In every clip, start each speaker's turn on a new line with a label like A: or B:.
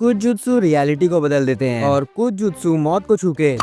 A: कुछ jutsu reality को बदल देते हैं और कुछ जुत्सु मौत को छू के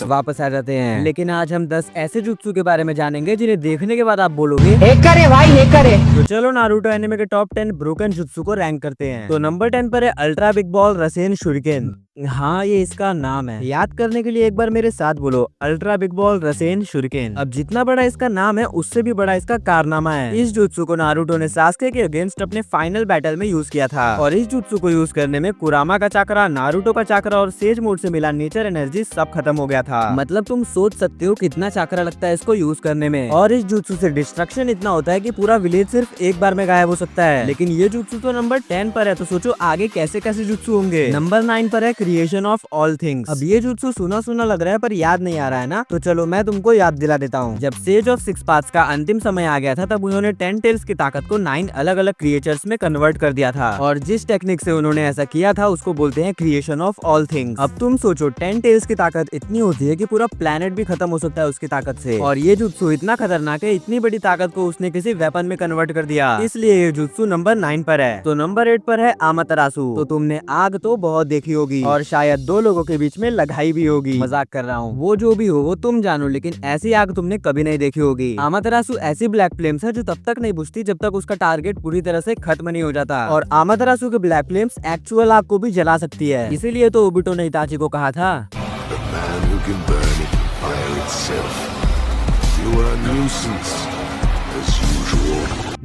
A: वापस आ जाते हैं। लेकिन आज हम 10 ऐसे जुत्सु के बारे में जानेंगे जिन्हें देखने के बाद आप बोलोगे
B: हेकर है भाई, हेकर है।
A: तो चलो नारुतो एनिमे के टॉप 10 ब्रोकन जुत्सु को रैंक करते हैं। तो नंबर 10 पर है अल्ट्रा बिग बॉल रसेन शुरिकेन। हाँ, ये इसका नाम है। याद करने के लिए एक बार मेरे साथ बोलो, अल्ट्रा बिग बॉल रसेन शुरिकेन। अब जितना बड़ा इसका नाम है उससे भी बड़ा इसका कारनामा है। इस जुत्सु को नारुतो ने सास्के के अगेंस्ट अपने फाइनल बैटल में यूज किया था और इस जुत्सु को यूज करने में कुरामा का चाकरा, नारुतो का चाकरा और सेज मोड से मिला नेचर एनर्जी सब खत्म हो गया था। मतलब तुम सोच सकते हो कितना चाकरा लगता है इसको यूज करने में। और इस जुत्सु से डिस्ट्रक्शन इतना होता है कि पूरा विलेज सिर्फ एक बार में गायब हो सकता है। लेकिन ये जुत्सु तो नंबर 10 पर है, तो सोचो आगे कैसे कैसे जुत्सु होंगे। नंबर 9 पर है क्रिएशन ऑफ ऑल थिंग्स। अब ये जुत्सु सुना सुना लग रहा है पर याद नहीं आ रहा है ना, तो चलो मैं तुमको याद दिला देता हूँ। जब सेज ऑफ सिक्स पाथ्स का अंतिम समय आ गया था तब उन्होंने 10 टेल्स की ताकत को 9 अलग अलग क्रिएचर्स में कन्वर्ट कर दिया था और जिस टेक्निक से उन्होंने ऐसा किया था उसको बोलते हैं क्रिएशन ऑफ ऑल थिंग्स। अब तुम सोचो 10 टेल्स की ताकत इतनी होती है कि पूरा प्लेनेट भी खत्म हो सकता है उसकी ताकत से, और ये जुत्सु इतना खतरनाक है, इतनी बड़ी ताकत को उसने किसी वेपन में कन्वर्ट कर दिया, इसलिए ये जुत्सु नंबर 9 पर है। तो नंबर 8 पर है आमातरासु। तो तुमने आग तो बहुत देखी होगी और शायद दो लोगों के बीच में लगाई भी होगी। मजाक कर रहा हूँ, वो जो भी हो वो तुम जानो, लेकिन ऐसी आग तुमने कभी नहीं देखी होगी। आमातरासु ऐसी ब्लैक फ्लेम्स है जो तब तक नहीं बुझती जब तक उसका टारगेट पूरी तरह से खत्म नहीं हो जाता, और आमातरासु के ब्लैक फ्लेम्स एक्चुअल आग को भी जला सकती है। इसीलिए तो ओबिटो ने इताची को कहा था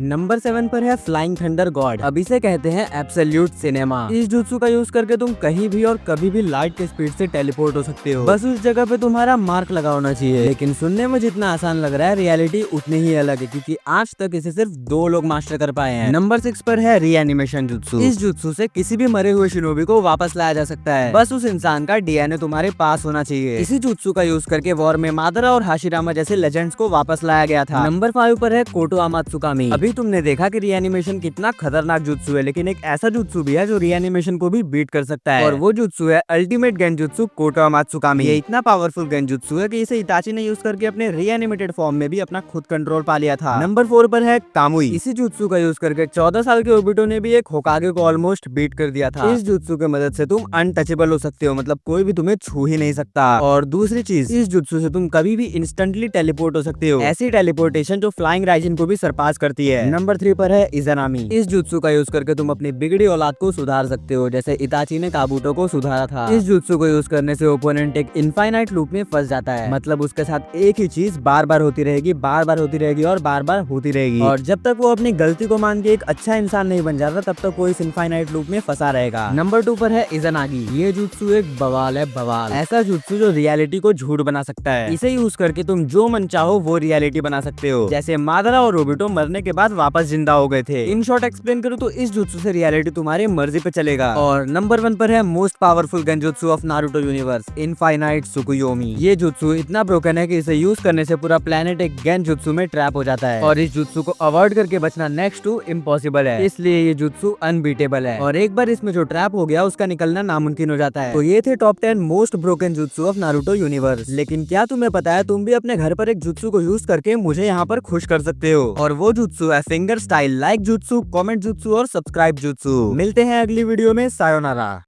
A: नंबर 7 पर है फ्लाइंग थंडर गॉड। अब इसे कहते हैं एब्सोल्यूट सिनेमा। इस जुत्सु का यूज करके तुम कहीं भी और कभी भी लाइट के स्पीड से टेलीपोर्ट हो सकते हो, बस उस जगह पे तुम्हारा मार्क लगा होना चाहिए। लेकिन सुनने में जितना आसान लग रहा है रियलिटी उतनी ही अलग है, क्योंकि आज तक इसे सिर्फ 2 लोग मास्टर कर पाए हैं। नंबर 6 पर है रीएनिमेशन जुत्सु। इस जुत्सु से किसी भी मरे हुए शिनोबी को वापस लाया जा सकता है, बस उस इंसान का डीएनए तुम्हारे पास होना चाहिए। इसी जुत्सु का यूज करके वॉर में मादरा और हाशिरामा जैसे लेजेंड्स को वापस लाया गया था। नंबर 5 पर है कोटो अमात्सुकामी। अभी तुमने देखा कि रीएनिमेशन कितना खतरनाक जुत्सु है, लेकिन एक ऐसा जुत्सु भी है जो रीएनिमेशन को भी बीट कर सकता है, और वो जुत्सु है अल्टीमेट गेंजुत्सु कोटो अमात्सुकामी। ये इतना पावरफुल गेंजुत्सु है कि इसे इताची ने यूज करके अपने रीएनिमेटेड फॉर्म में भी अपना खुद कंट्रोल पा लिया था। नंबर 4 पर है कामुई। इसी जुत्सु का यूज करके 14 साल के ओबिटो ने भी एक होकागे को ऑलमोस्ट बीट कर दिया था। इस जुत्सु की मदद से तुम अनटचेबल हो सकते हो, मतलब कोई भी तुम्हें छू ही नहीं सकता। और दूसरी चीज, इस जुत्सु से तुम कभी भी इंस्टेंटली टेलीपोर्ट हो सकते हो, ऐसी टेलीपोर्टेशन जो फ्लाइंग राइजिन को भी सरपास करती है। नंबर 3 पर है इज़ानामी। इस जुत्सु का यूज करके तुम अपनी बिगड़ी औलाद को सुधार सकते हो, जैसे इताची ने काबूटो को सुधारा था। इस जुत्सु को यूज करने से ओपोनेंट एक इनफाइनाइट लूप में फंस जाता है, मतलब उसके साथ एक ही चीज बार बार होती रहेगी, बार बार होती रहेगी और बार बार होती रहेगी, और जब तक वो अपनी गलती को मान के एक अच्छा इंसान नहीं बन जाता तब तक वो इस इनफाइनाइट लूप में फंसा रहेगा। नंबर 2 पर है इज़ानागी। ये जुत्सु एक बवाल है, बवाल। ऐसा जुत्सु जो रियलिटी को झूठ बना सकता है। इसे यूज करके तुम जो मन चाहो वो रियलिटी बना सकते हो, जैसे मादरा और ओबिटो मरने के बाद वापस जिंदा हो गए थे। इन शॉर्ट एक्सप्लेन करूँ तो इस जुत्सु से रियलिटी तुम्हारी मर्जी पे चलेगा। और नंबर 1 पर है मोस्ट पावरफुल गेंजुत्सु of Naruto universe, infinite Tsukuyomi. ये जुत्सु इतना ब्रोकन है कि इसे यूज करने से पूरा प्लेनेट एक गेंजुत्सु में ट्रैप हो जाता है, और इस जुत्सु को अवॉइड करके बचना नेक्स्ट टू इम्पॉसिबल है, इसलिए ये जुत्सु अनबीटेबल है, और एक बार इसमें जो ट्रैप हो गया उसका निकलना नामुमकिन हो जाता है। तो ये थे top 10 most broken jutsu of Naruto universe. लेकिन क्या तुम्हें पता है तुम भी अपने घर पर एक जुत्सु को यूज करके मुझे यहाँ पर खुश कर सकते हो, और वो जुत्सु है finger style like jutsu, comment jutsu और सब्सक्राइब जुत्सु। मिलते हैं अगली वीडियो में, सायोनारा।